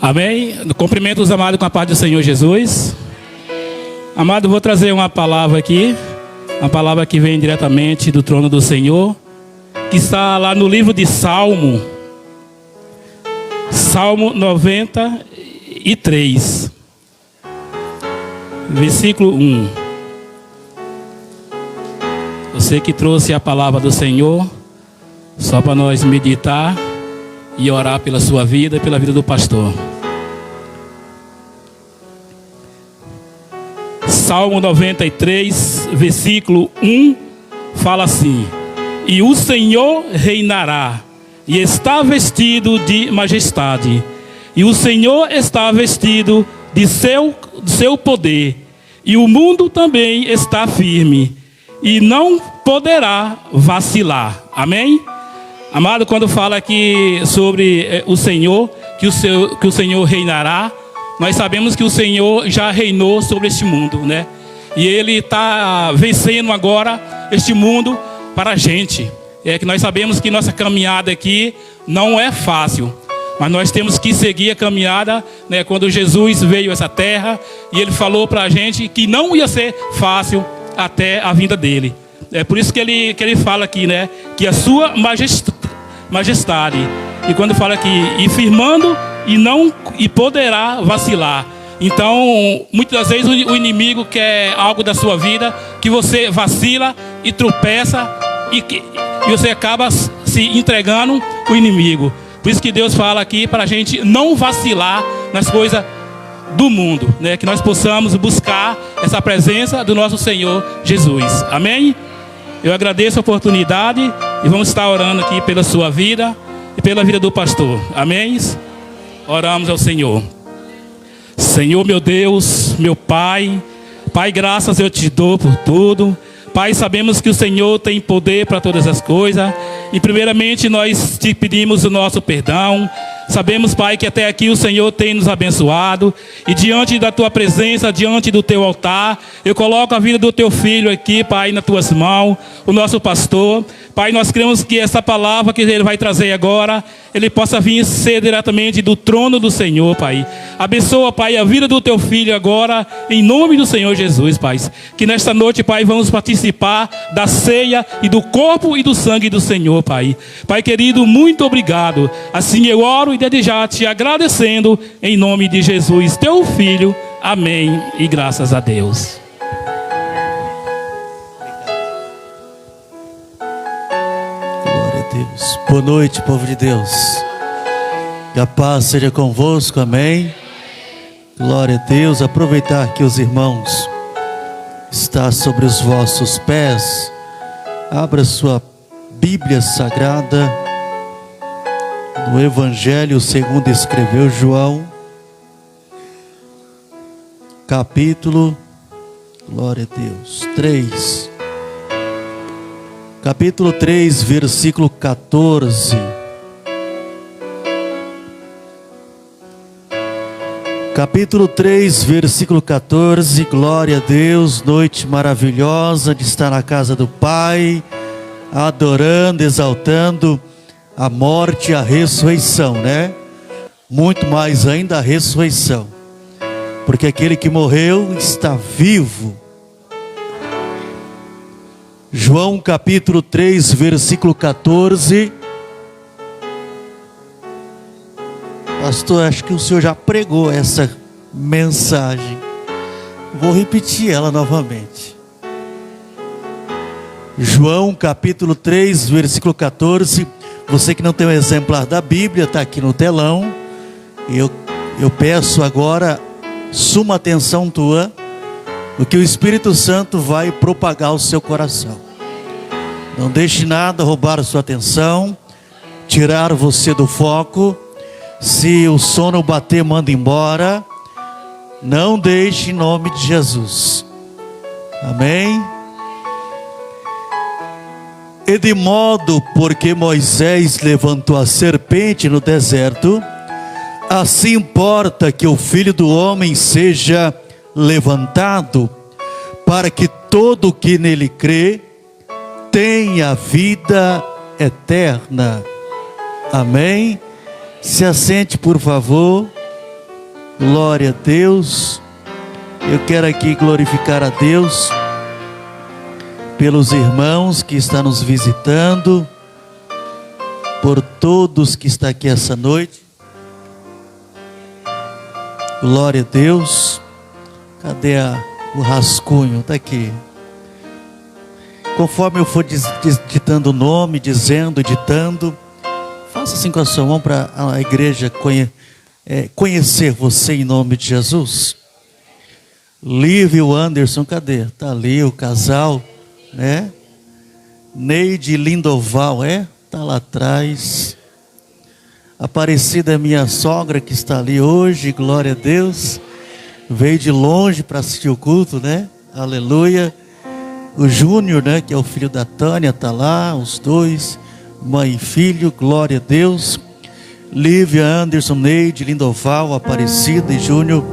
Amém? Cumprimento os amados com a paz do Senhor Jesus. Amado, vou trazer uma palavra aqui. Uma palavra que vem diretamente do trono do Senhor, que está lá no livro de Salmo 93, versículo 1. Você que trouxe a palavra do Senhor, só para nós meditar e orar pela sua vida e pela vida do pastor. Salmo 93, versículo 1, fala assim: E o Senhor reinará, e está vestido de majestade, e o Senhor está vestido de seu poder, e o mundo também está firme, e não poderá vacilar. Amém? Amado, quando fala aqui sobre o Senhor, que o Senhor reinará, nós sabemos que o Senhor já reinou sobre este mundo, né? E Ele está vencendo agora este mundo para a gente. É que nós sabemos que nossa caminhada aqui não é fácil, mas nós temos que seguir a caminhada, né? Quando Jesus veio a essa terra e Ele falou para a gente que não ia ser fácil até a vinda dele. É por isso que ele fala aqui, né? Que a sua majestade. E quando fala aqui, e firmando e poderá vacilar. Então, muitas das vezes o inimigo quer algo da sua vida, que você vacila e tropeça e você acaba se entregando ao inimigo. Por isso que Deus fala aqui para a gente não vacilar nas coisas do mundo, né? Que nós possamos buscar essa presença do nosso Senhor Jesus. Amém? Eu agradeço a oportunidade e vamos estar orando aqui pela sua vida e pela vida do pastor. Amém? Oramos ao Senhor. Senhor, meu Deus, meu Pai, Pai, graças eu te dou por tudo. Pai, sabemos que o Senhor tem poder para todas as coisas. E primeiramente nós te pedimos o nosso perdão. Sabemos, Pai, que até aqui o Senhor tem nos abençoado. E diante da tua presença, diante do teu altar, eu coloco a vida do teu filho aqui, Pai, nas tuas mãos, o nosso pastor. Pai, nós cremos que essa palavra que ele vai trazer agora, ele possa vir ser diretamente do trono do Senhor, Pai. Abençoa, Pai, a vida do teu filho agora, em nome do Senhor Jesus, Pai. Que nesta noite, Pai, vamos participar da ceia e do corpo e do sangue do Senhor, Pai. Pai querido, muito obrigado. Assim eu oro e desde já te agradecendo, em nome de Jesus, teu filho. Amém e graças a Deus. Deus. Boa noite, povo de Deus. Que a paz seja convosco, amém. Glória a Deus. Aproveitar que os irmãos estão sobre os vossos pés. Abra sua Bíblia Sagrada no Evangelho segundo escreveu João, capítulo, glória a Deus, 3. Capítulo 3, versículo 14. Capítulo 3, versículo 14. Glória a Deus, noite maravilhosa de estar na casa do Pai, adorando, exaltando a morte e a ressurreição, né? Muito mais ainda a ressurreição, porque aquele que morreu está vivo. João capítulo 3, versículo 14. Pastor, acho que o senhor já pregou essa mensagem. Vou repetir ela novamente. João capítulo 3, versículo 14. Você que não tem um exemplar da Bíblia, está aqui no telão. Eu peço agora suma atenção tua, o que o Espírito Santo vai propagar ao seu coração. Não deixe nada roubar a sua atenção, tirar você do foco. Se o sono bater, manda embora. Não deixe em nome de Jesus. Amém? E de modo porque Moisés levantou a serpente no deserto, assim importa que o Filho do Homem seja levantado, para que todo o que nele crê tenha vida eterna. Amém? Se assente, por favor. Glória a Deus. Eu quero aqui glorificar a Deus pelos irmãos que estão nos visitando, por todos que estão aqui essa noite. Glória a Deus. Cadê o rascunho? Está aqui. Conforme eu for ditando o nome, ditando, faça assim com a sua mão para a igreja conhecer você em nome de Jesus. Lívia e o Anderson, cadê? Está ali o casal, né? Neide Lindoval, está lá atrás. Aparecida é minha sogra que está ali hoje, glória a Deus. Veio de longe para assistir o culto, né? Aleluia. O Júnior, né, que é o filho da Tânia, está lá, os dois, mãe e filho, glória a Deus. Lívia, Anderson, Neide, Lindoval, Aparecida e Júnior,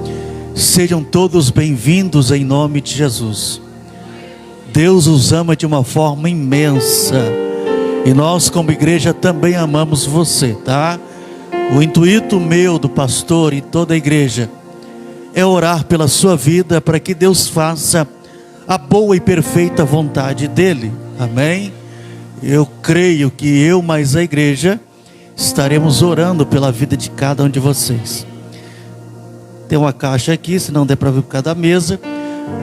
sejam todos bem-vindos em nome de Jesus. Deus os ama de uma forma imensa, e nós como igreja também amamos você, tá? O intuito meu, do pastor e toda a igreja, é orar pela sua vida, para que Deus faça a boa e perfeita vontade dEle, amém? Eu creio que eu mais a igreja estaremos orando pela vida de cada um de vocês. Tem uma caixa aqui, se não der para ver por causa da mesa,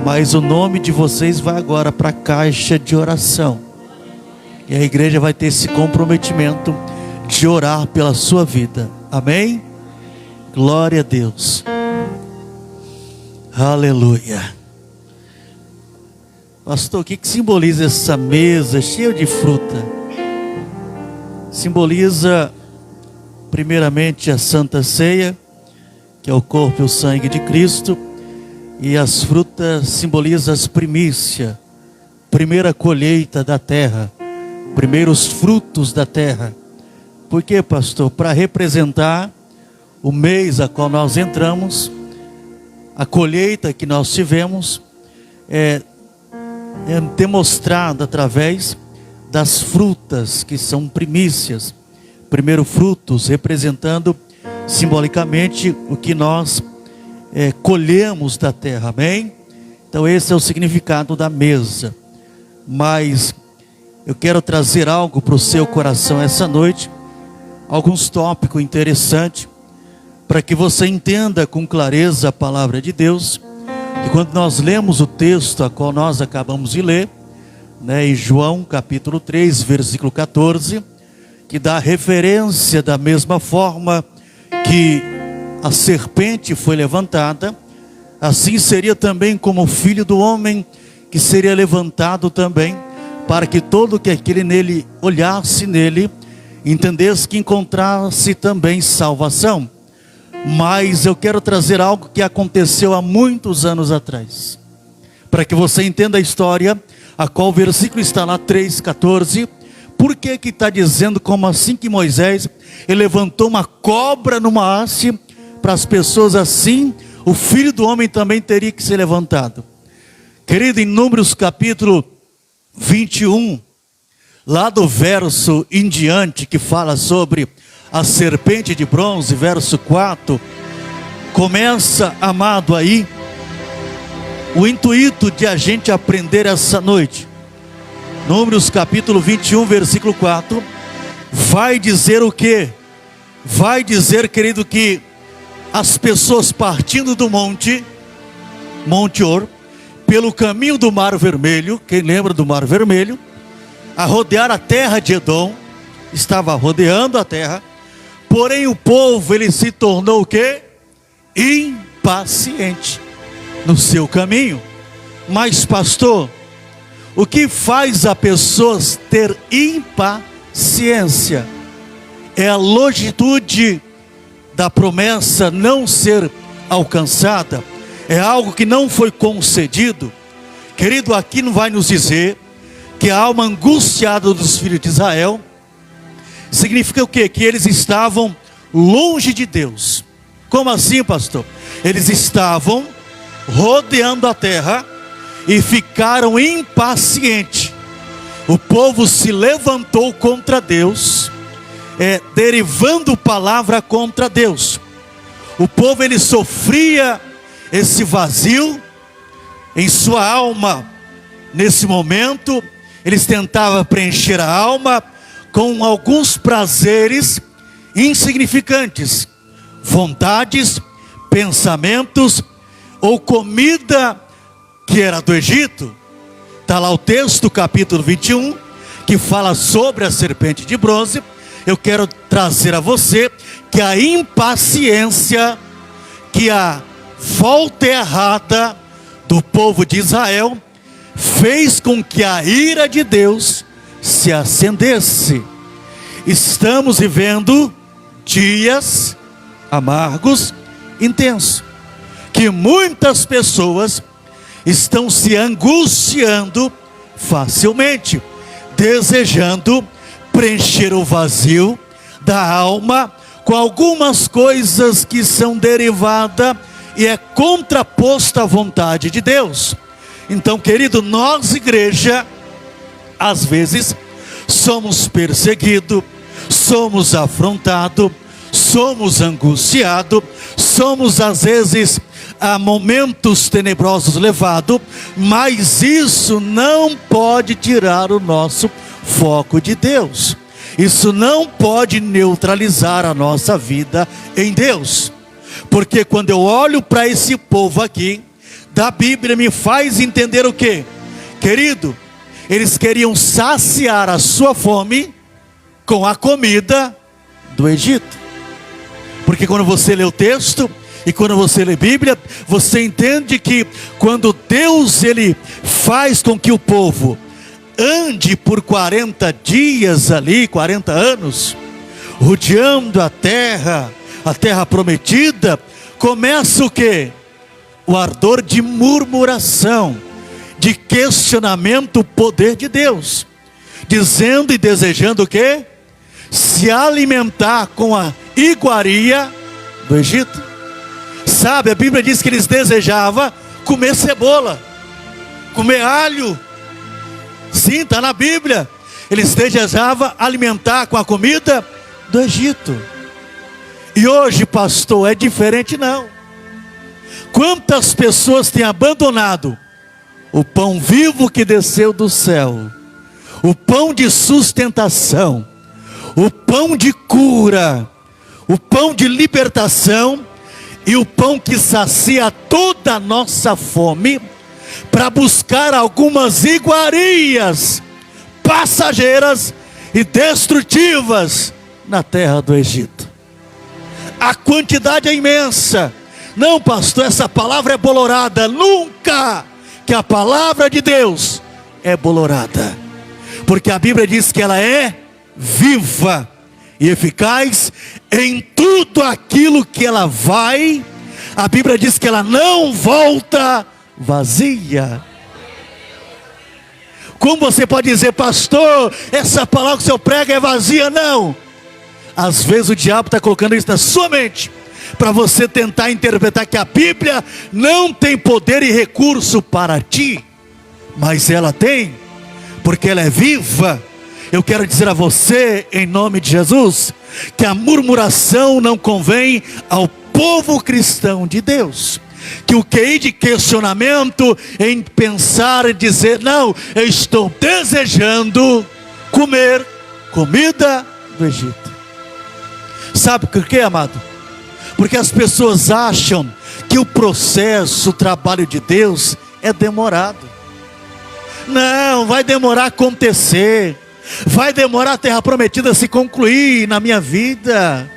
mas o nome de vocês vai agora para a caixa de oração, e a igreja vai ter esse comprometimento de orar pela sua vida, amém? Glória a Deus, aleluia. Pastor, o que simboliza essa mesa cheia de fruta? Simboliza primeiramente a Santa Ceia, que é o corpo e o sangue de Cristo, e as frutas simbolizam as primícias, primeira colheita da terra, primeiros frutos da terra. Por quê, pastor? Para representar o mês a qual nós entramos, a colheita que nós tivemos é demonstrada através das frutas, que são primícias, primeiro frutos, representando simbolicamente o que nós colhemos da terra, amém? Então esse é o significado da mesa. Mas eu quero trazer algo para o seu coração essa noite, alguns tópicos interessantes, para que você entenda com clareza a palavra de Deus. E quando nós lemos o texto a qual nós acabamos de ler, né, em João capítulo 3, versículo 14, que dá referência da mesma forma que a serpente foi levantada, assim seria também como o Filho do Homem, que seria levantado também, para que todo que aquele nele olhasse nele, entendesse que encontrasse também salvação. Mas eu quero trazer algo que aconteceu há muitos anos atrás, para que você entenda a história, a qual o versículo está lá 3,14. Por que está dizendo como assim que Moisés ele levantou uma cobra numa haste, para as pessoas assim, o Filho do Homem também teria que ser levantado? Querido, em Números capítulo 21, lá do verso em diante, que fala sobre a serpente de bronze, verso 4, começa, amado, aí o intuito de a gente aprender essa noite. Números capítulo 21, versículo 4, vai dizer o quê? Vai dizer, querido, que as pessoas partindo do Monte Or, pelo caminho do Mar Vermelho, quem lembra do Mar Vermelho, a rodear a terra de Edom, estava rodeando a terra, porém o povo ele se tornou o quê? Impaciente no seu caminho. Mas pastor, o que faz a pessoa ter impaciência? É a longitude da promessa não ser alcançada, é algo que não foi concedido. Querido, aqui não vai nos dizer que a alma angustiada dos filhos de Israel significa o quê? Que eles estavam longe de Deus. Como assim, pastor? Eles estavam rodeando a terra e ficaram impacientes. O povo se levantou contra Deus, derivando palavra contra Deus. O povo, ele sofria esse vazio em sua alma. Nesse momento, eles tentavam preencher a alma com alguns prazeres insignificantes, vontades, pensamentos ou comida que era do Egito. Está lá o texto, capítulo 21, que fala sobre a serpente de bronze. Eu quero trazer a você que a impaciência, que a volta errada do povo de Israel fez com que a ira de Deus se acendesse. Estamos vivendo dias amargos, intensos, que muitas pessoas estão se angustiando facilmente, desejando preencher o vazio da alma com algumas coisas que são derivadas e é contraposta à vontade de Deus. Então, querido, nós, igreja, às vezes somos perseguidos, somos afrontados, somos angustiados, somos às vezes a momentos tenebrosos levados, mas isso não pode tirar o nosso foco de Deus. Isso não pode neutralizar a nossa vida em Deus. Porque quando eu olho para esse povo aqui, da Bíblia me faz entender o quê? Querido, eles queriam saciar a sua fome com a comida do Egito. Porque quando você lê o texto e quando você lê a Bíblia, você entende que quando Deus, ele faz com que o povo ande por 40 dias ali, 40 anos, rodeando a terra prometida, começa o quê? O ardor de murmuração, de questionamento o poder de Deus, dizendo e desejando o quê? Se alimentar com a iguaria do Egito. Sabe, a Bíblia diz que eles desejavam comer cebola, comer alho. Sim, está na Bíblia. Eles desejavam alimentar com a comida do Egito. E hoje, pastor, é diferente não. Quantas pessoas têm abandonado o pão vivo que desceu do céu, o pão de sustentação, o pão de cura, o pão de libertação e o pão que sacia toda a nossa fome, para buscar algumas iguarias passageiras e destrutivas na terra do Egito. A quantidade é imensa. Não, pastor, essa palavra é bolorada. Nunca que a palavra de Deus é bolorada, porque a Bíblia diz que ela é viva e eficaz em tudo aquilo que ela vai. A Bíblia diz que ela não volta vazia. Como você pode dizer, pastor, essa palavra que o senhor prega é vazia? Não. Às vezes o diabo está colocando isso na sua mente, para você tentar interpretar que a Bíblia não tem poder e recurso para ti, mas ela tem, porque ela é viva. Eu quero dizer a você, em nome de Jesus, que a murmuração não convém ao povo cristão de Deus. Que o QI de questionamento em pensar e dizer, não, eu estou desejando comer comida do Egito. Sabe por quê, amado? Porque as pessoas acham que o processo, o trabalho de Deus é demorado. Não, vai demorar a acontecer. Vai demorar a terra prometida se concluir na minha vida.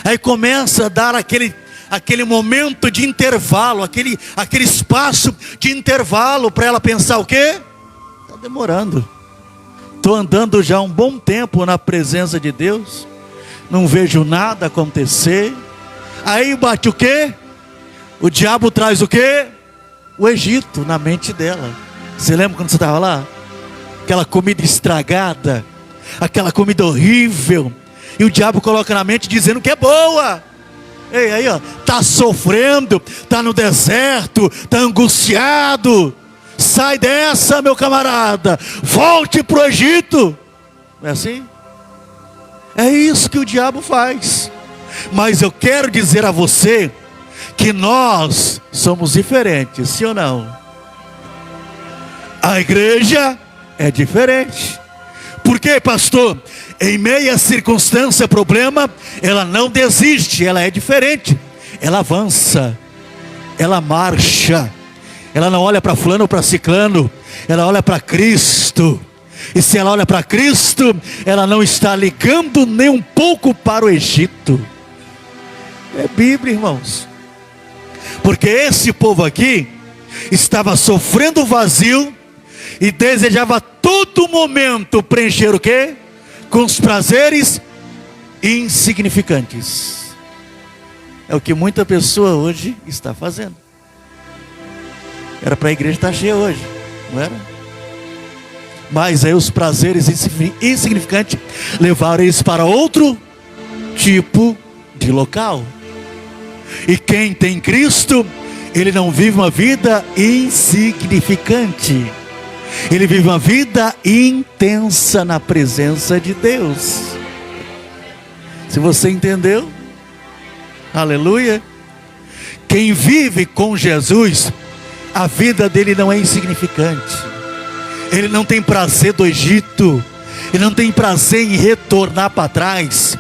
Aí começa a dar aquele momento de intervalo, aquele espaço de intervalo para ela pensar o quê? Está demorando. Estou andando já um bom tempo na presença de Deus, não vejo nada acontecer. Aí bate o quê? O diabo traz o quê? O Egito na mente dela. Você lembra quando você estava lá? Aquela comida estragada, aquela comida horrível, e o diabo coloca na mente dizendo que é boa. Ei, aí ó, está sofrendo, está no deserto, está angustiado. Sai dessa, meu camarada, volte para o Egito. Não é assim? É isso que o diabo faz. Mas eu quero dizer a você que nós somos diferentes, sim ou não? A igreja é diferente. Por quê, pastor? Em meia circunstância, problema, ela não desiste, ela é diferente. Ela avança, ela marcha, ela não olha para fulano ou para ciclano, ela olha para Cristo. E se ela olha para Cristo, ela não está ligando nem um pouco para o Egito. É Bíblia, irmãos. Porque esse povo aqui estava sofrendo vazio e desejava a todo momento preencher o quê? Com os prazeres insignificantes. É o que muita pessoa hoje está fazendo. Era para a igreja estar cheia hoje, não era? Mas aí os prazeres insignificantes levaram eles para outro tipo de local. E quem tem Cristo, ele não vive uma vida insignificante. Ele vive uma vida intensa na presença de Deus. Se você entendeu, aleluia. Quem vive com Jesus, a vida dele não é insignificante. Ele não tem prazer do Egito, ele não tem prazer em retornar para trás.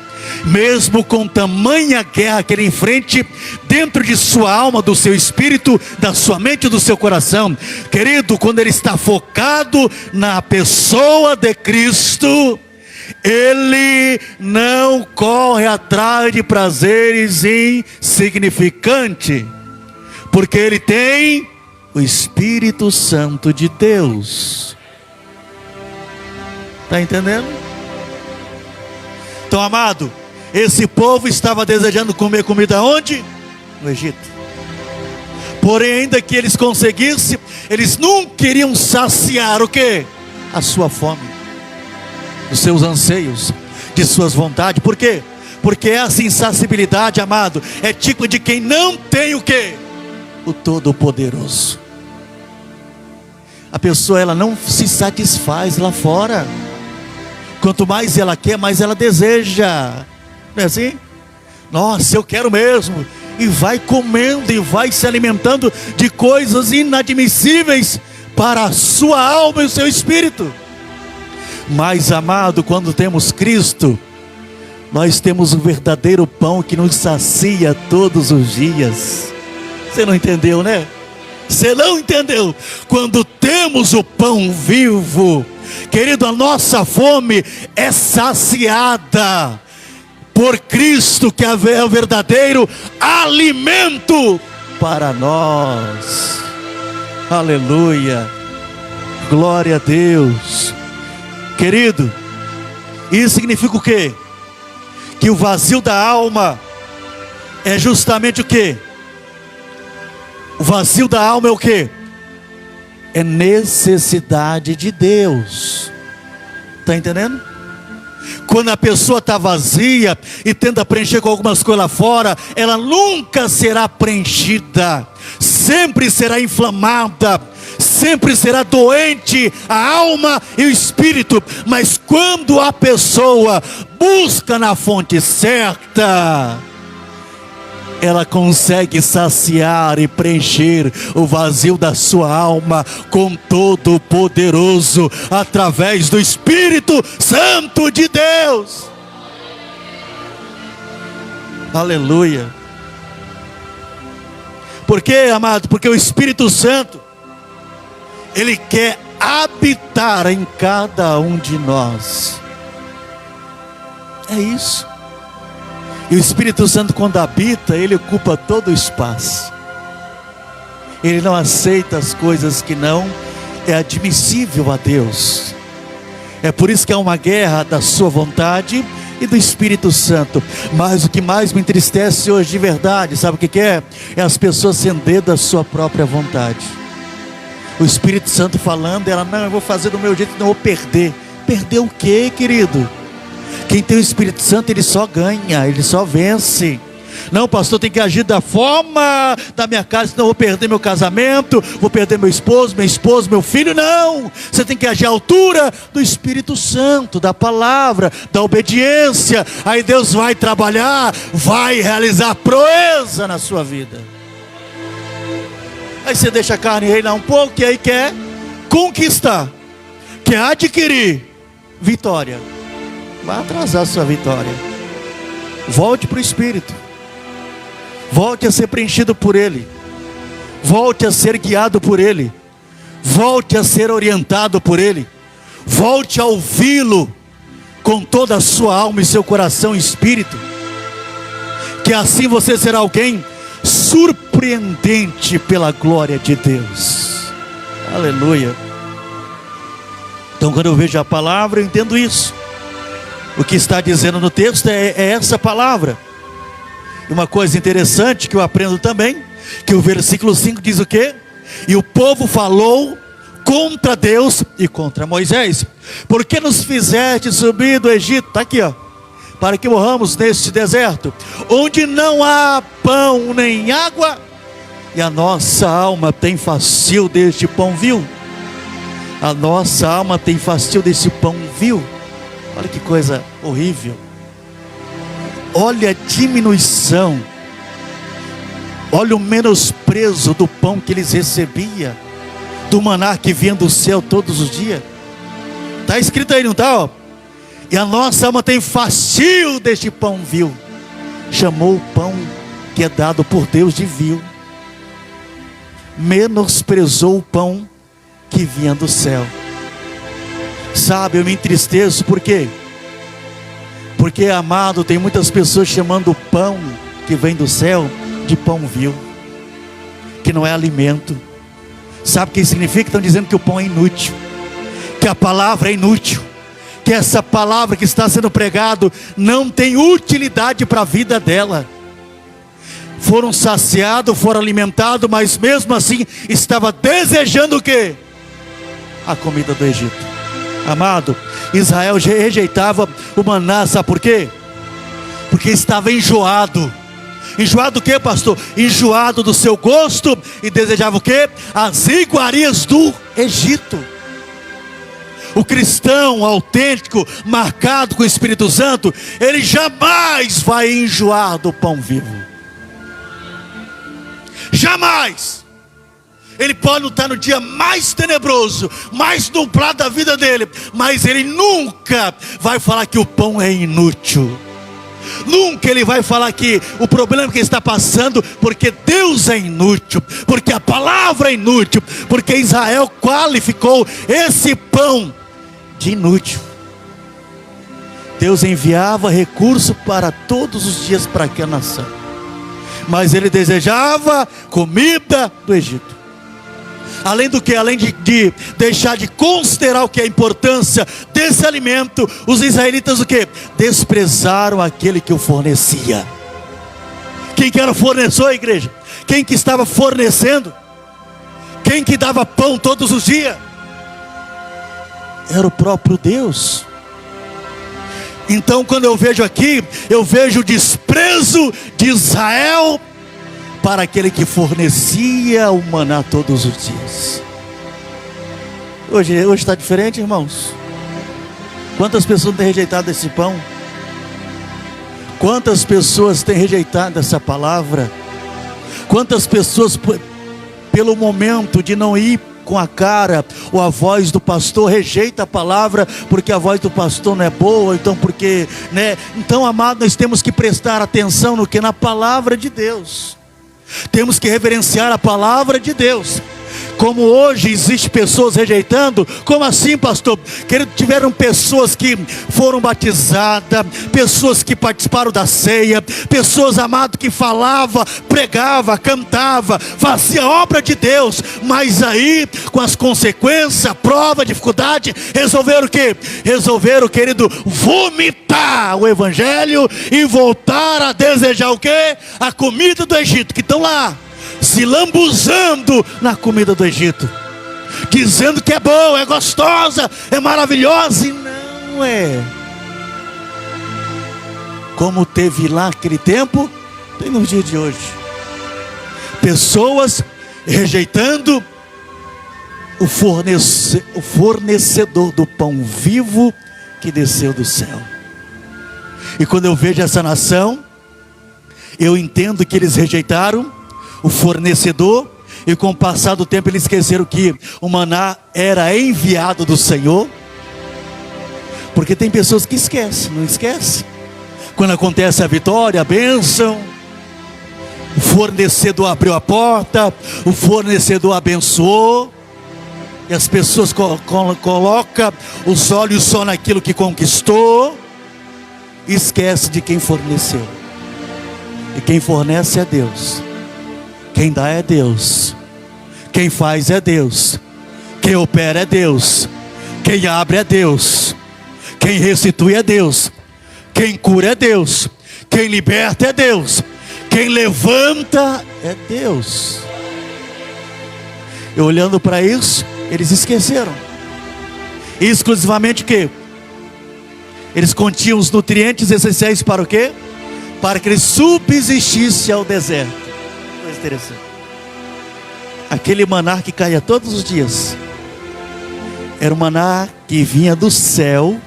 Mesmo com tamanha guerra que ele enfrente dentro de sua alma, do seu espírito, da sua mente e do seu coração, querido, quando ele está focado na pessoa de Cristo, ele não corre atrás de prazeres insignificantes, porque ele tem o Espírito Santo de Deus. Está entendendo? Então, amado, esse povo estava desejando comer comida onde? No Egito. Porém, ainda que eles conseguissem, eles não queriam saciar o quê? A sua fome, os seus anseios, de suas vontades. Por quê? Porque essa insaciabilidade, amado, é tipo de quem não tem o quê? O Todo-Poderoso. A pessoa, ela não se satisfaz lá fora. Quanto mais ela quer, mais ela deseja. Não é assim? Nossa, eu quero mesmo. E vai comendo e vai se alimentando de coisas inadmissíveis para a sua alma e o seu espírito. Mas, amado, quando temos Cristo, nós temos o verdadeiro pão que nos sacia todos os dias. Você não entendeu, né? Você não entendeu? Quando temos o pão vivo, querido, a nossa fome é saciada por Cristo, que é o verdadeiro alimento para nós. Aleluia, glória a Deus. Querido, isso significa o quê? Que o vazio da alma é justamente o quê? O vazio da alma é o quê? É necessidade de Deus. Está entendendo? Quando a pessoa está vazia e tenta preencher com algumas coisas lá fora, ela nunca será preenchida, sempre será inflamada, sempre será doente a alma e o espírito. Mas quando a pessoa busca na fonte certa, ela consegue saciar e preencher o vazio da sua alma com Todo-Poderoso, através do Espírito Santo de Deus. Aleluia. Por quê, amado? Porque o Espírito Santo, ele quer habitar em cada um de nós. É isso. E o Espírito Santo, quando habita, ele ocupa todo o espaço. Ele não aceita as coisas que não é admissível a Deus. É por isso que é uma guerra da sua vontade e do Espírito Santo. Mas o que mais me entristece hoje de verdade, sabe o que é? É as pessoas cedendo da sua própria vontade. O Espírito Santo falando, ela, não, eu vou fazer do meu jeito, não vou perder. Perder o quê, querido? Quem tem o Espírito Santo, ele só ganha, ele só vence. Não, pastor, tem que agir da forma da minha casa, senão eu vou perder meu casamento, vou perder meu esposo, minha esposa, meu filho. Não, você tem que agir à altura do Espírito Santo, da palavra, da obediência. Aí Deus vai trabalhar, vai realizar proeza na sua vida. Aí você deixa a carne reinar um pouco e aí quer conquistar, quer adquirir vitória. Vai atrasar a sua vitória. Volte para o Espírito. Volte a ser preenchido por Ele. Volte a ser guiado por Ele. Volte a ser orientado por Ele. Volte a ouvi-lo com toda a sua alma e seu coração e espírito. Que assim você será alguém surpreendente pela glória de Deus. Aleluia. Então, quando eu vejo a palavra, eu entendo isso. O que está dizendo no texto é essa palavra. E uma coisa interessante que eu aprendo também, que o versículo 5 diz o quê? E o povo falou contra Deus e contra Moisés: por que nos fizeste subir do Egito? Está aqui, ó. Para que morramos neste deserto, onde não há pão nem água, e a nossa alma tem fastio deste pão vil. A nossa alma tem fastio desse pão vil. Olha que coisa horrível. Olha a diminuição. Olha o menosprezo do pão que eles recebiam, do maná que vinha do céu todos os dias. Está escrito aí, não está? E a nossa alma tem fastio deste pão vil. Chamou o pão que é dado por Deus de vil. Menosprezou o pão que vinha do céu. Sabe, eu me entristeço, por quê? Porque, amado, tem muitas pessoas chamando o pão que vem do céu de pão vil, que não é alimento. Sabe o que significa? Estão dizendo que o pão é inútil, que a palavra é inútil, que essa palavra que está sendo pregado não tem utilidade para a vida dela. Foram saciados, foram alimentados, mas mesmo assim estava desejando o quê? A comida do Egito. Amado, Israel rejeitava o maná, sabe por quê? Porque estava enjoado. Enjoado do quê, pastor? Enjoado do seu gosto e desejava o quê? As iguarias do Egito. O cristão autêntico, marcado com o Espírito Santo, ele jamais vai enjoar do pão vivo. Jamais. Ele pode não estar no dia mais tenebroso, mais nublado da vida dele, mas ele nunca vai falar que o pão é inútil. Nunca ele vai falar que o problema que ele está passando, porque Deus é inútil, porque a palavra é inútil, porque Israel qualificou esse pão de inútil. Deus enviava recurso para todos os dias para aquela nação, mas ele desejava comida do Egito. Além do que? Além de deixar de considerar o que é a importância desse alimento, os israelitas o que? Desprezaram aquele que o fornecia. Quem que era o fornecedor, igreja? Quem que estava fornecendo? Quem que dava pão todos os dias? Era o próprio Deus. Então, quando eu vejo aqui, eu vejo o desprezo de Israel para aquele que fornecia o maná todos os dias. Hoje está diferente, irmãos. Quantas pessoas têm rejeitado esse pão? Quantas pessoas têm rejeitado essa palavra? Quantas pessoas, pelo momento de não ir com a cara ou a voz do pastor, rejeita a palavra porque a voz do pastor não é boa, então porque, né? Então, amado, nós temos que prestar atenção no que? Na palavra de Deus. Temos que reverenciar a palavra de Deus. Como hoje existe pessoas rejeitando, como assim, pastor? Querido, tiveram pessoas que foram batizadas, pessoas que participaram da ceia, pessoas, amado, que falava, pregava, cantava, fazia obra de Deus, mas aí, com as consequências, prova, dificuldade, resolveram o quê? Resolveram, querido, vomitar o evangelho e voltar a desejar o quê? A comida do Egito, que estão lá se lambuzando na comida do Egito, dizendo que é boa, é gostosa, é maravilhosa, e não é. Como teve lá aquele tempo, Tem no dia de hoje. Pessoas rejeitando o fornecedor do pão vivo que desceu do céu. E quando eu vejo essa nação, eu entendo que eles rejeitaram o fornecedor, e com o passar do tempo eles esqueceram que o maná era enviado do Senhor. Porque tem pessoas que esquecem, não esquecem? Quando acontece a vitória, a bênção, o fornecedor abriu a porta, o fornecedor abençoou, e as pessoas colocam os olhos só naquilo que conquistou, e esquece de quem forneceu. E quem fornece é Deus, quem dá é Deus, quem faz é Deus, quem opera é Deus, quem abre é Deus, quem restitui é Deus, quem cura é Deus, quem liberta é Deus, quem levanta é Deus. E olhando para isso, eles esqueceram exclusivamente o quê? Eles continham os nutrientes essenciais para o quê? Para que eles subsistissem ao deserto. Coisa interessante. Aquele maná que caía todos os dias era um maná que vinha do céu.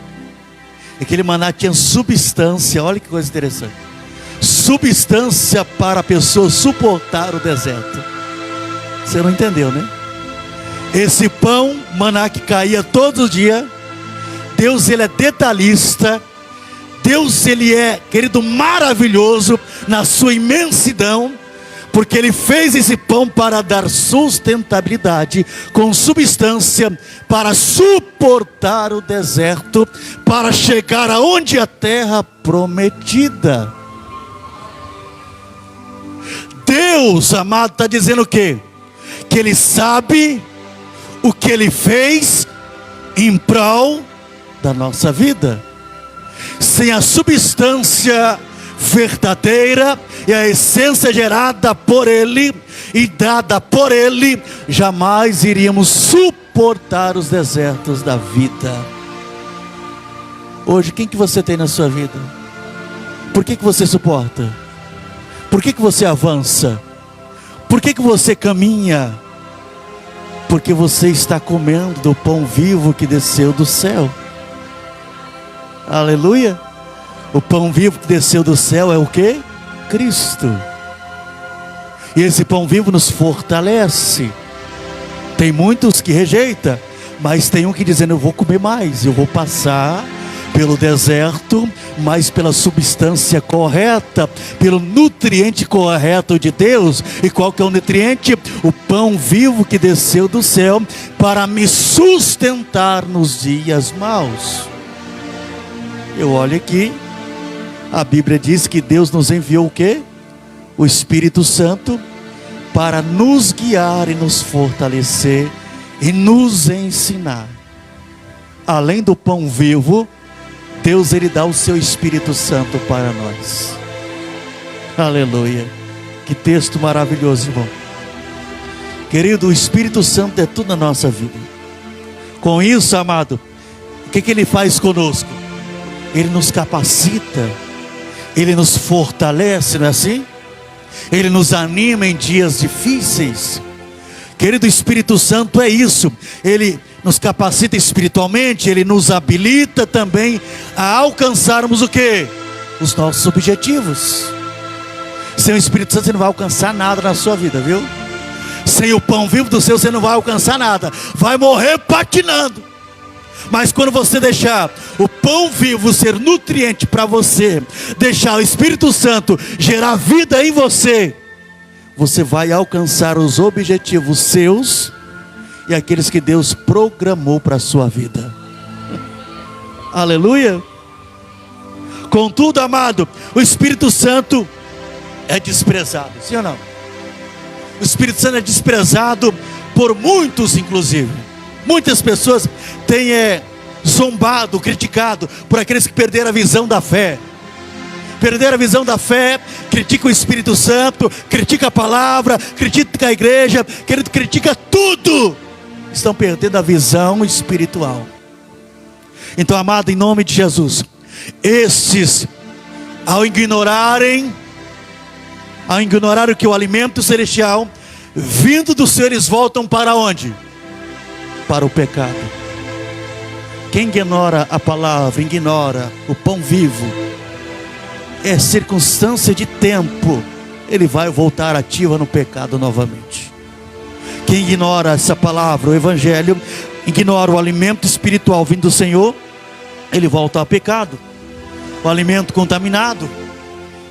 Aquele maná tinha substância. Olha que coisa interessante. Substância para a pessoa suportar o deserto. Você não entendeu, né? Esse pão, maná que caía todos os dias, Deus, ele é detalhista. Deus, ele é, querido, maravilhoso na sua imensidão, porque ele fez esse pão para dar sustentabilidade, com substância, para suportar o deserto, para chegar aonde a terra prometida. Deus, amado, está dizendo o quê? Que ele sabe o que ele fez em prol da nossa vida. Sem a substância verdadeira e a essência gerada por ele e dada por ele, jamais iríamos suportar os desertos da vida. Hoje, quem que você tem na sua vida? Por que você suporta? Por que você avança? Por que você caminha? Porque você está comendo do pão vivo que desceu do céu. Aleluia. O pão vivo que desceu do céu é o que? Cristo. E esse pão vivo nos fortalece. Tem muitos que rejeitam, mas tem um que dizendo: eu vou comer mais, eu vou passar pelo deserto, mas pela substância correta, pelo nutriente correto de Deus. E qual que é o nutriente? O pão vivo que desceu do céu para me sustentar nos dias maus. Eu olho aqui, a Bíblia diz que Deus nos enviou o quê? O Espírito Santo para nos guiar e nos fortalecer e nos ensinar. Além do pão vivo, Deus, ele dá o seu Espírito Santo para nós. Aleluia. Que texto maravilhoso, irmão. Querido, o Espírito Santo é tudo na nossa vida. Com isso, amado, o que ele faz conosco? Ele nos capacita, ele nos fortalece, não é assim? Ele nos anima em dias difíceis. Querido, o Espírito Santo é isso. Ele nos capacita espiritualmente, ele nos habilita também a alcançarmos o quê? Os nossos objetivos. Sem o Espírito Santo você não vai alcançar nada na sua vida, viu? Sem o pão vivo do céu você não vai alcançar nada. Vai morrer patinando. Mas quando você deixar o pão vivo ser nutriente para você, deixar o Espírito Santo gerar vida em você, você vai alcançar os objetivos seus e aqueles que Deus programou para a sua vida. Aleluia. Contudo, amado, o Espírito Santo é desprezado, sim ou não? O Espírito Santo é desprezado por muitos, inclusive. Muitas pessoas têm zombado, criticado por aqueles que perderam a visão da fé. Perderam a visão da fé, critica o Espírito Santo, critica a palavra, critica a igreja, critica tudo. Estão perdendo a visão espiritual. Então, amado, em nome de Jesus, esses, ao ignorarem ao ignorar que o alimento celestial vindo do Senhor, eles voltam para onde? Para o pecado. Quem ignora a palavra, ignora o pão vivo, é circunstância de tempo, ele vai voltar ativa no pecado novamente. Quem ignora essa palavra, o evangelho, ignora o alimento espiritual vindo do Senhor, ele volta ao pecado. O alimento contaminado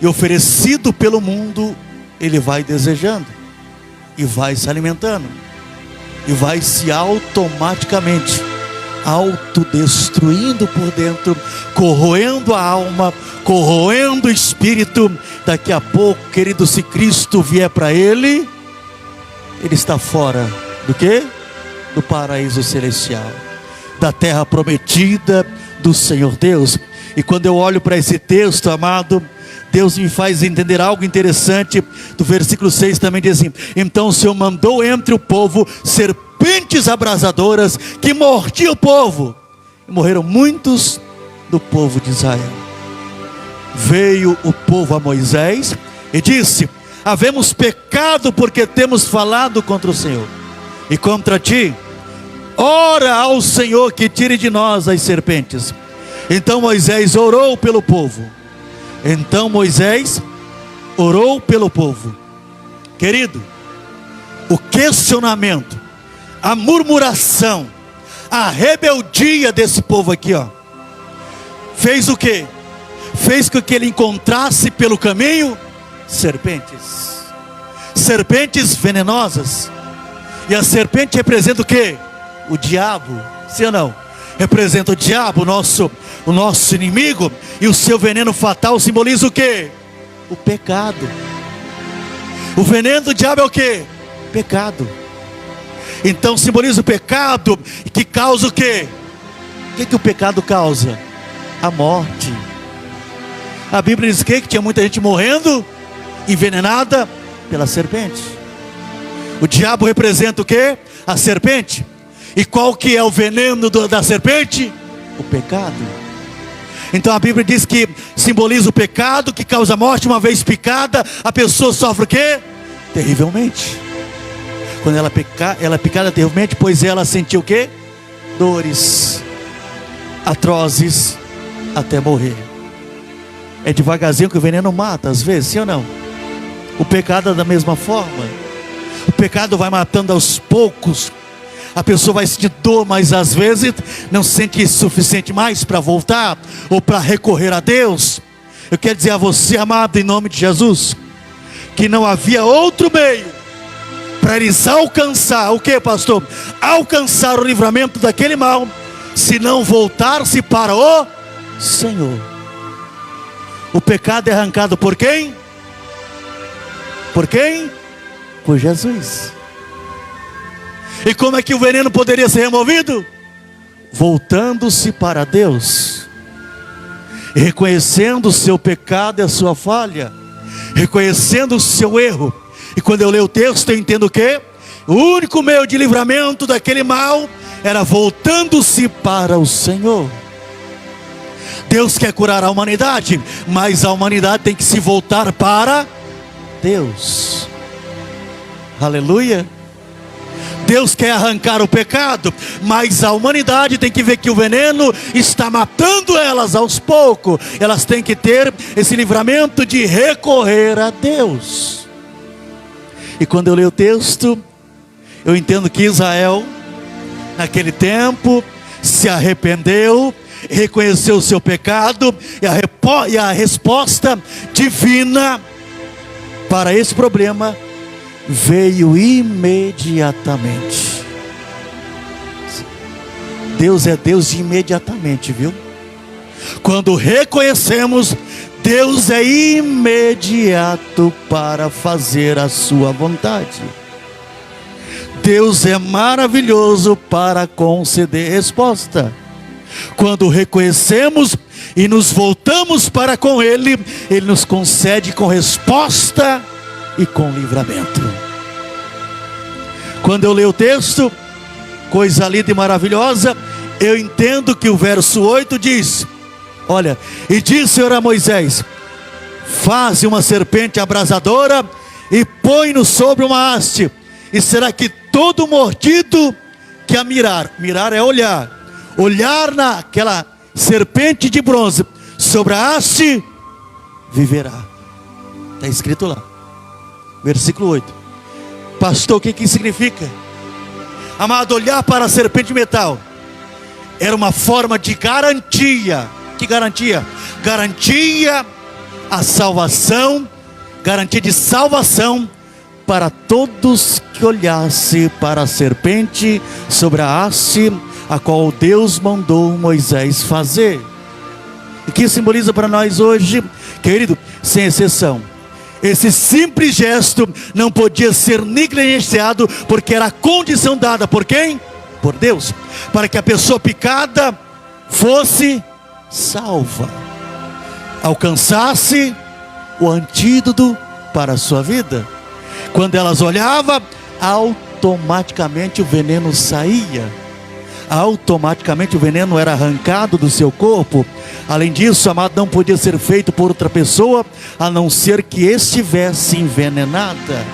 e oferecido pelo mundo, ele vai desejando e vai se alimentando e vai se automaticamente autodestruindo por dentro, corroendo a alma, corroendo o espírito. Daqui a pouco, querido, se Cristo vier para ele está fora do quê? Do paraíso celestial, da terra prometida do Senhor Deus. E quando eu olho para esse texto, amado, Deus me faz entender algo interessante. Do versículo 6 também diz assim: então o Senhor mandou entre o povo serpentes abrasadoras que mordiam o povo, e morreram muitos do povo de Israel. Veio o povo a Moisés e disse: havemos pecado porque temos falado contra o Senhor e contra ti. Ora ao Senhor que tire de nós as serpentes. Então Moisés orou pelo povo. Querido, o questionamento, a murmuração, a rebeldia desse povo aqui, ó, fez o quê? Fez com que ele encontrasse pelo caminho serpentes venenosas. E a serpente representa o quê? O diabo, sim ou não? Representa o diabo, o nosso inimigo. E o seu veneno fatal simboliza o quê? O pecado. O veneno do diabo é o quê? Pecado. Então simboliza o pecado, que causa o quê? O que o pecado causa? A morte. A Bíblia diz que tinha muita gente morrendo, envenenada pela serpente. O diabo representa o quê? A serpente. E qual que é o veneno da serpente? O pecado. Então a Bíblia diz que simboliza o pecado, que causa morte. Uma vez picada, a pessoa sofre o quê? Terrivelmente. Quando ela é picada terrivelmente, pois ela sentiu o quê? Dores atrozes até morrer. É devagarzinho que o veneno mata, às vezes, sim ou não? O pecado é da mesma forma. O pecado vai matando aos poucos. A pessoa vai sentir dor, mas às vezes não se sente suficiente mais para voltar ou para recorrer a Deus. Eu quero dizer a você, amado, em nome de Jesus, que não havia outro meio para eles alcançar o que, pastor? Alcançar o livramento daquele mal, se não voltar-se para o Senhor. O pecado é arrancado por quem? Por quem? Por Jesus. E como é que o veneno poderia ser removido? Voltando-se para Deus, reconhecendo o seu pecado e a sua falha, reconhecendo o seu erro. E quando eu leio o texto, eu entendo que o único meio de livramento daquele mal era voltando-se para o Senhor. Deus quer curar a humanidade, mas a humanidade tem que se voltar para Deus. Aleluia. Deus quer arrancar o pecado, mas a humanidade tem que ver que o veneno está matando elas aos poucos. Elas têm que ter esse livramento de recorrer a Deus. E quando eu leio o texto, eu entendo que Israel, naquele tempo, se arrependeu, reconheceu o seu pecado, e a resposta divina para esse problema veio imediatamente. Deus é Deus de imediatamente, viu? Quando reconhecemos, Deus é imediato para fazer a sua vontade. Deus é maravilhoso para conceder resposta. Quando reconhecemos e nos voltamos para com Ele, Ele nos concede com resposta e com livramento. Quando eu leio o texto, coisa linda e maravilhosa, eu entendo que o verso 8 diz: olha, e disse o Senhor a Moisés: faze uma serpente abrasadora e põe-no sobre uma haste, e será que todo mordido que a mirar é olhar naquela serpente de bronze sobre a haste, viverá. Está escrito lá, versículo 8. Pastor, o que isso significa? Amado, olhar para a serpente de metal era uma forma de garantia. Que garantia? Garantia a salvação, garantia de salvação para todos que olhassem para a serpente sobre a haste, a qual Deus mandou Moisés fazer. E que simboliza para nós hoje, querido, sem exceção, esse simples gesto não podia ser negligenciado, porque era a condição dada por quem? Por Deus, para que a pessoa picada fosse salva, alcançasse o antídoto para a sua vida. Quando elas olhavam, automaticamente o veneno saía, automaticamente o veneno era arrancado do seu corpo. Além disso, amado, não podia ser feito por outra pessoa, a não ser que estivesse envenenada.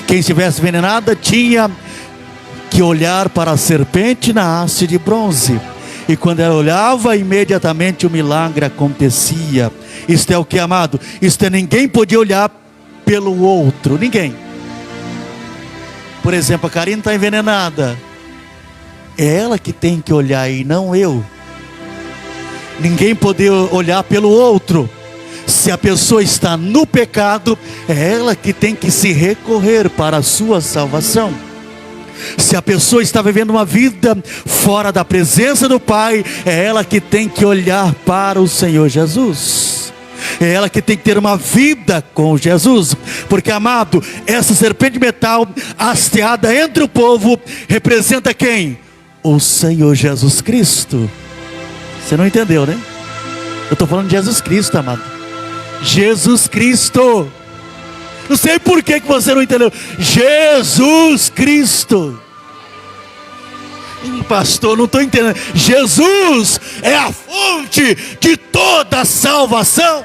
Quem estivesse envenenada tinha que olhar para a serpente na haste de bronze, e quando ela olhava, imediatamente o milagre acontecia. Isto é o que, amado? Isto é, ninguém podia olhar pelo outro, ninguém. Por exemplo, a Karine está envenenada, é ela que tem que olhar e não eu. Ninguém poder olhar pelo outro. Se a pessoa está no pecado, é ela que tem que se recorrer para a sua salvação. Se a pessoa está vivendo uma vida fora da presença do Pai, é ela que tem que olhar para o Senhor Jesus. É ela que tem que ter uma vida com Jesus. Porque, amado, essa serpente de metal hasteada entre o povo representa quem? O Senhor Jesus Cristo. Você não entendeu, né? Eu estou falando de Jesus Cristo, amado. Jesus Cristo. Não sei por que você não entendeu. Jesus Cristo. Pastor, não estou entendendo. Jesus é a fonte de toda a salvação.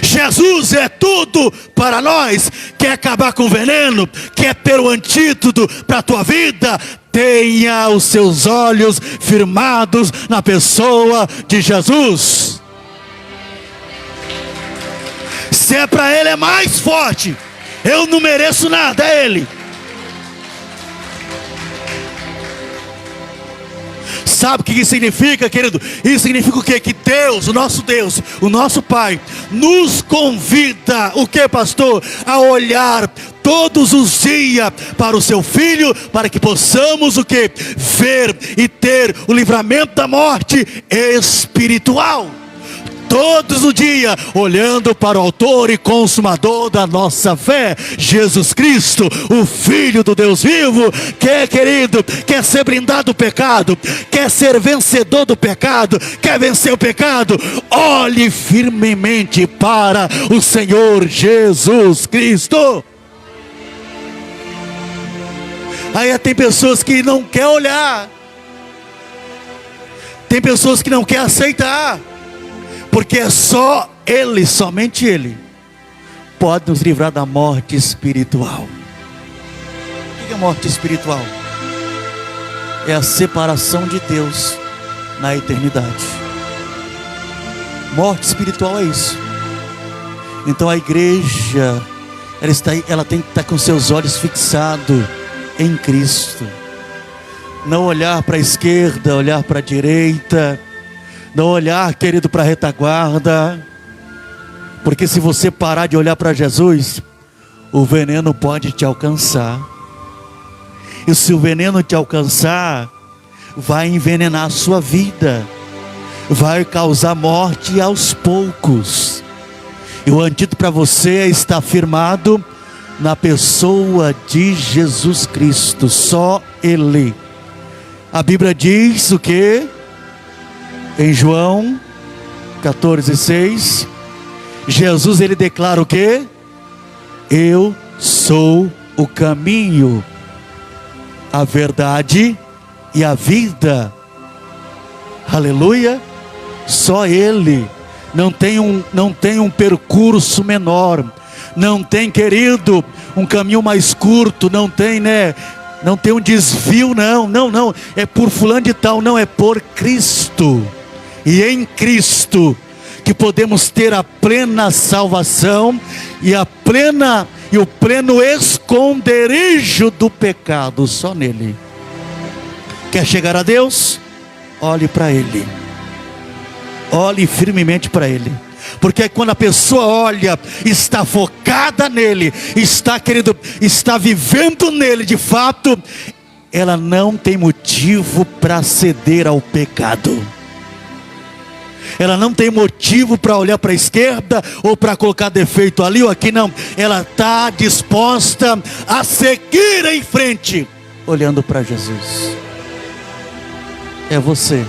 Jesus é tudo para nós. Quer acabar com o veneno? Quer ter o antídoto para a tua vida? Tenha os seus olhos firmados na pessoa de Jesus. Se é para Ele, é mais forte. Eu não mereço nada, é Ele. Sabe o que isso significa, querido? Isso significa o quê? Que Deus, o nosso Pai, nos convida, o que, pastor? A olhar todos os dias para o seu Filho, para que possamos o que? Ver e ter o livramento da morte espiritual. Todos os dias, olhando para o autor e consumador da nossa fé, Jesus Cristo, o Filho do Deus vivo. Quer, querido, quer ser blindado do pecado, quer ser vencedor do pecado, quer vencer o pecado, olhe firmemente para o Senhor Jesus Cristo. Aí tem pessoas que não querem olhar, tem pessoas que não querem aceitar, porque é só Ele, somente Ele, pode nos livrar da morte espiritual. O que é morte espiritual? É a separação de Deus na eternidade. Morte espiritual é isso. Então a igreja, ela tem que estar com seus olhos fixados em Cristo. Não olhar para a esquerda, olhar para a direita. Não olhar, querido, para a retaguarda. Porque se você parar de olhar para Jesus, o veneno pode te alcançar. E se o veneno te alcançar, vai envenenar a sua vida, vai causar morte aos poucos. E o antídoto para você está firmado na pessoa de Jesus Cristo. Só Ele. A Bíblia diz o que? Em João 14:6, Jesus, ele declara o quê? Eu sou o caminho, a verdade e a vida. Aleluia. Só Ele, não tem um percurso menor, não tem, querido, um caminho mais curto, não tem, né? Não tem um desvio, não, é por fulano de tal, não, é por Cristo, e em Cristo, que podemos ter a plena salvação, e o pleno esconderijo do pecado, só nele. Quer chegar a Deus? Olhe para Ele, olhe firmemente para Ele, porque quando a pessoa olha, está focada nele, está vivendo nele de fato, ela não tem motivo para ceder ao pecado, ela não tem motivo para olhar para a esquerda, ou para colocar defeito ali ou aqui, não, ela está disposta a seguir em frente, olhando para Jesus. É você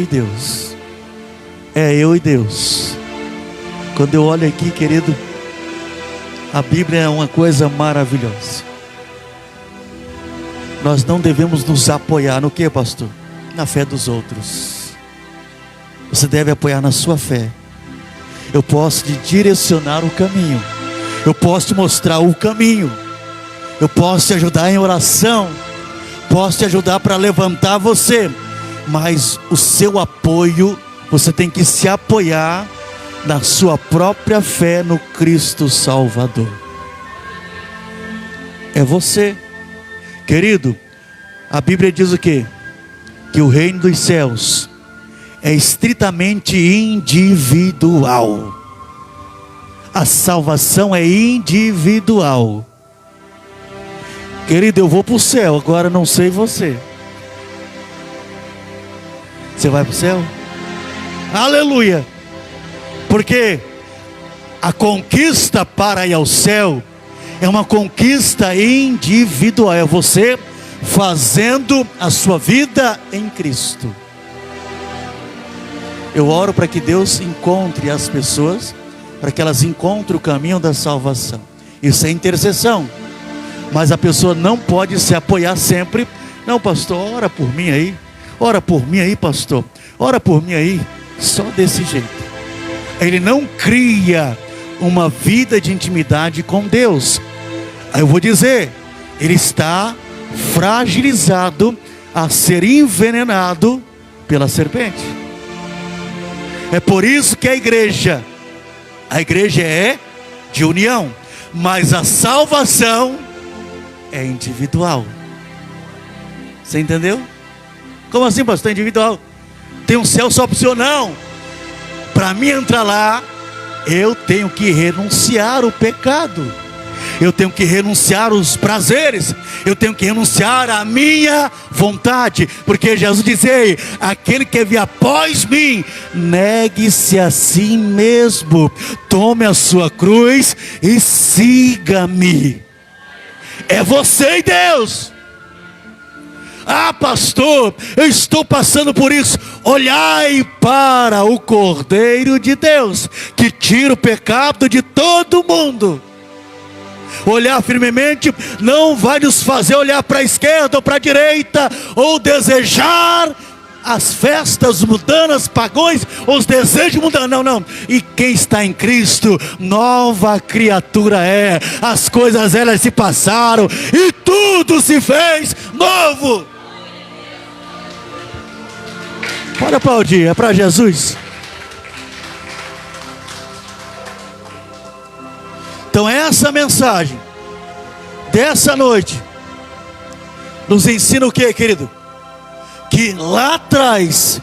e Deus, é eu e Deus. Quando eu olho aqui, querido, a Bíblia é uma coisa maravilhosa. Nós não devemos nos apoiar no que, pastor? Na fé dos outros. Você deve apoiar na sua fé. Eu posso te direcionar o caminho, eu posso te mostrar o caminho, eu posso te ajudar em oração, posso te ajudar para levantar você, mas o seu apoio, você tem que se apoiar na sua própria fé no Cristo Salvador. É você, querido. A Bíblia diz o quê? Que o reino dos céus é estritamente individual. A salvação é individual. Querido, eu vou para o céu, agora não sei você. Você vai para o céu? Aleluia! Porque a conquista para ir ao céu é uma conquista individual. É você fazendo a sua vida em Cristo. Eu oro para que Deus encontre as pessoas, para que elas encontrem o caminho da salvação. Isso é intercessão. Mas a pessoa não pode se apoiar sempre. Não, pastor, ora por mim aí. Ora por mim aí, pastor. Ora por mim aí. Só desse jeito. Ele não cria uma vida de intimidade com Deus. Aí eu vou dizer, ele está fragilizado a ser envenenado pela serpente. É por isso que a igreja é de união, mas a salvação é individual. Você entendeu? Como assim, pastor? Individual? Tem um céu só para o senhor? Não. Para mim entrar lá, eu tenho que renunciar o pecado, eu tenho que renunciar os prazeres, eu tenho que renunciar a minha vontade, porque Jesus dizia: aquele que vier após mim, negue-se a si mesmo, tome a sua cruz e siga-me. É você e Deus. Ah, pastor, eu estou passando por isso. Olhai para o Cordeiro de Deus, que tira o pecado de todo mundo. Olhar firmemente não vai nos fazer olhar para a esquerda ou para a direita, ou desejar as festas mundanas, pagões, ou os desejos mundanos, não. E quem está em Cristo, nova criatura é. As coisas elas se passaram e tudo se fez novo. Pode aplaudir, é para Jesus. Então essa mensagem dessa noite nos ensina o que, querido? Que lá atrás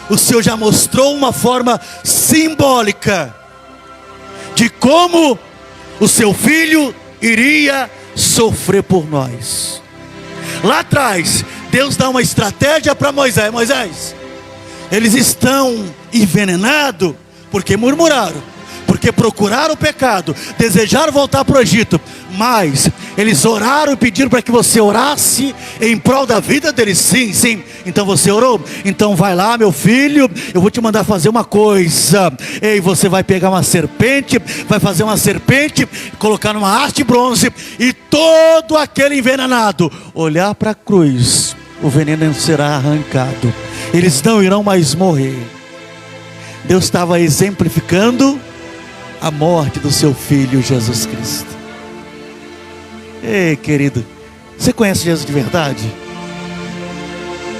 o Senhor já mostrou uma forma simbólica de como o seu filho iria sofrer por nós. Lá atrás Deus dá uma estratégia para Moisés. Moisés, eles estão envenenados porque murmuraram, porque procuraram o pecado, desejaram voltar para o Egito, mas eles oraram e pediram para que você orasse em prol da vida deles. Sim, sim. Então você orou? Então vai lá, meu filho, eu vou te mandar fazer uma coisa. Ei, você vai pegar uma serpente, vai fazer uma serpente, colocar numa haste de bronze, e todo aquele envenenado olhar para a cruz, o veneno será arrancado, eles não irão mais morrer. Deus estava exemplificando a morte do seu Filho Jesus Cristo. Ei, querido, você conhece Jesus de verdade?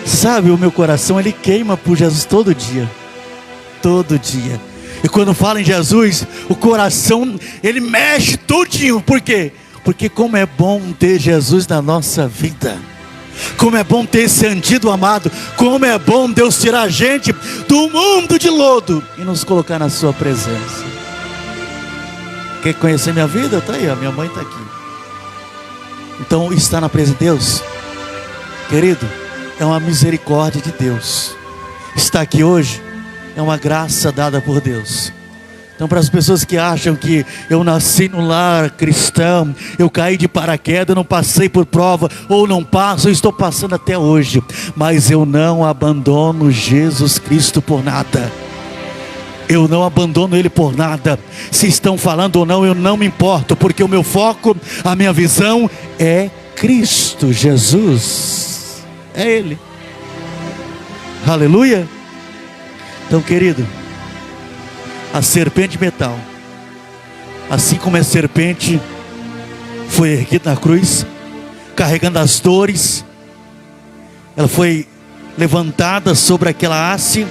Sabe, o meu coração, ele queima por Jesus todo dia. Todo dia. E quando fala em Jesus, o coração, ele mexe tudinho. Por quê? Porque como é bom ter Jesus na nossa vida. Como é bom ter esse antídoto amado. Como é bom Deus tirar a gente do mundo de lodo e nos colocar na sua presença. Quer conhecer minha vida? Está aí, ó, minha mãe está aqui. Então, está na presença de Deus, querido, é uma misericórdia de Deus. Estar aqui hoje é uma graça dada por Deus. Então, para as pessoas que acham que eu nasci no lar cristão, eu caí de paraquedas, não passei por prova, ou não passo, eu estou passando até hoje, mas eu não abandono Jesus Cristo por nada. Eu não abandono Ele por nada. Se estão falando ou não, eu não me importo, porque o meu foco, a minha visão é Cristo Jesus. É Ele. Aleluia. Então, querido, a serpente de metal, assim como a serpente foi erguida na cruz, carregando as dores, ela foi levantada sobre aquela haste,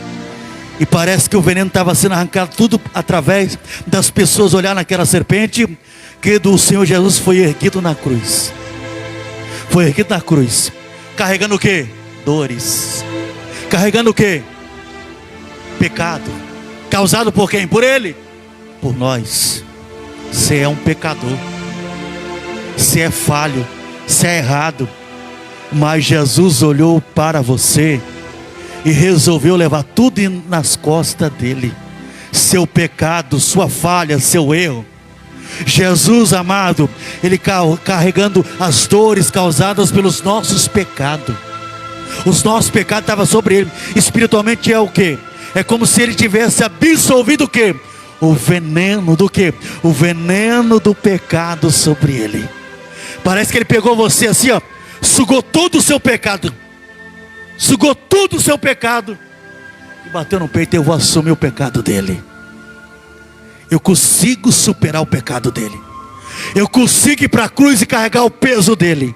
e parece que o veneno estava sendo arrancado tudo através das pessoas olhar naquela serpente. Que do Senhor Jesus foi erguido na cruz. Foi erguido na cruz. Carregando o quê? Dores. Carregando o quê? Pecado. Causado por quem? Por Ele. Por nós. Você é um pecador. Você é falho. Você é errado. Mas Jesus olhou para você e resolveu levar tudo nas costas dele. Seu pecado, sua falha, seu erro. Jesus amado, Ele carregando as dores causadas pelos nossos pecados. Os nossos pecados estavam sobre Ele. Espiritualmente é o quê? É como se Ele tivesse absolvido o quê? O veneno do quê? O veneno do pecado sobre Ele. Parece que Ele pegou você assim, ó, sugou todo o seu pecado, sugou tudo o seu pecado e bateu no peito. Eu vou assumir o pecado dele. Eu consigo superar o pecado dele. Eu consigo ir para a cruz e carregar o peso dele.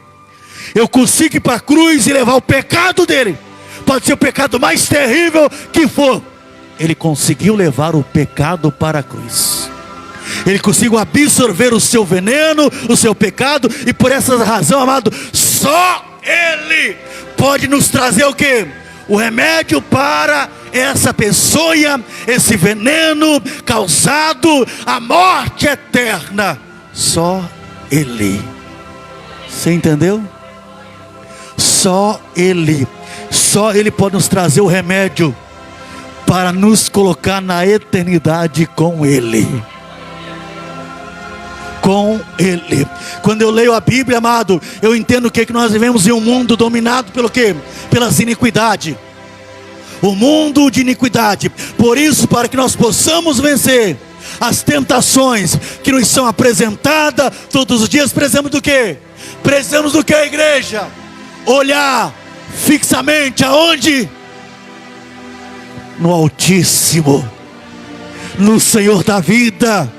Eu consigo ir para a cruz e levar o pecado dele. Pode ser o pecado mais terrível que for. Ele conseguiu levar o pecado para a cruz. Ele conseguiu absorver o seu veneno, o seu pecado. E por essa razão, amado, só Ele pode nos trazer o quê? O remédio para essa peçonha, esse veneno causado, a morte eterna. Só Ele. Você entendeu? Só Ele. Só Ele pode nos trazer o remédio para nos colocar na eternidade com Ele. Com Ele. Quando eu leio a Bíblia, amado, eu entendo que nós vivemos em um mundo dominado pelo quê? Pelas iniquidades. O mundo de iniquidade. Por isso, para que nós possamos vencer as tentações que nos são apresentadas todos os dias, precisamos do quê? Precisamos do quê, igreja? Olhar fixamente aonde? No Altíssimo, no Senhor da vida.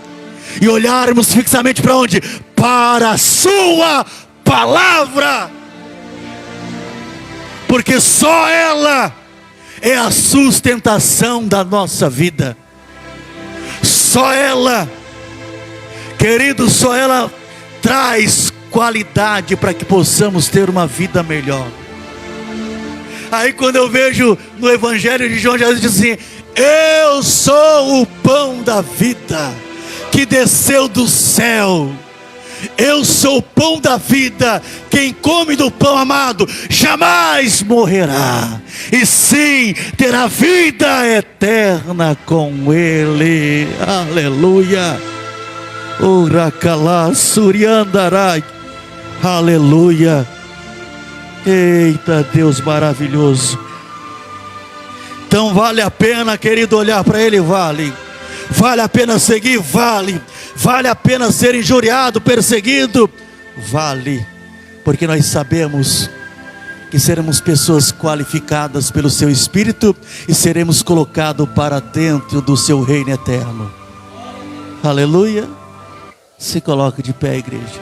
E olharmos fixamente para onde? Para a sua palavra. Porque só ela é a sustentação da nossa vida. Só ela, querido, só ela traz qualidade para que possamos ter uma vida melhor. Aí quando eu vejo no Evangelho de João, Jesus diz assim: eu sou o pão da vida que desceu do céu. Eu sou o pão da vida. Quem come do pão, amado, jamais morrerá, e sim terá vida eterna com Ele. Aleluia. Uracalá suriandarai. Aleluia. Eita, Deus maravilhoso. Então vale a pena, querido, olhar para Ele. Vale a pena seguir? Vale a pena ser injuriado, perseguido? Vale, porque nós sabemos que seremos pessoas qualificadas pelo seu Espírito e seremos colocados para dentro do seu reino eterno. Aleluia. Se coloque de pé, igreja.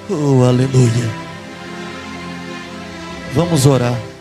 Oh, aleluia. Vamos orar.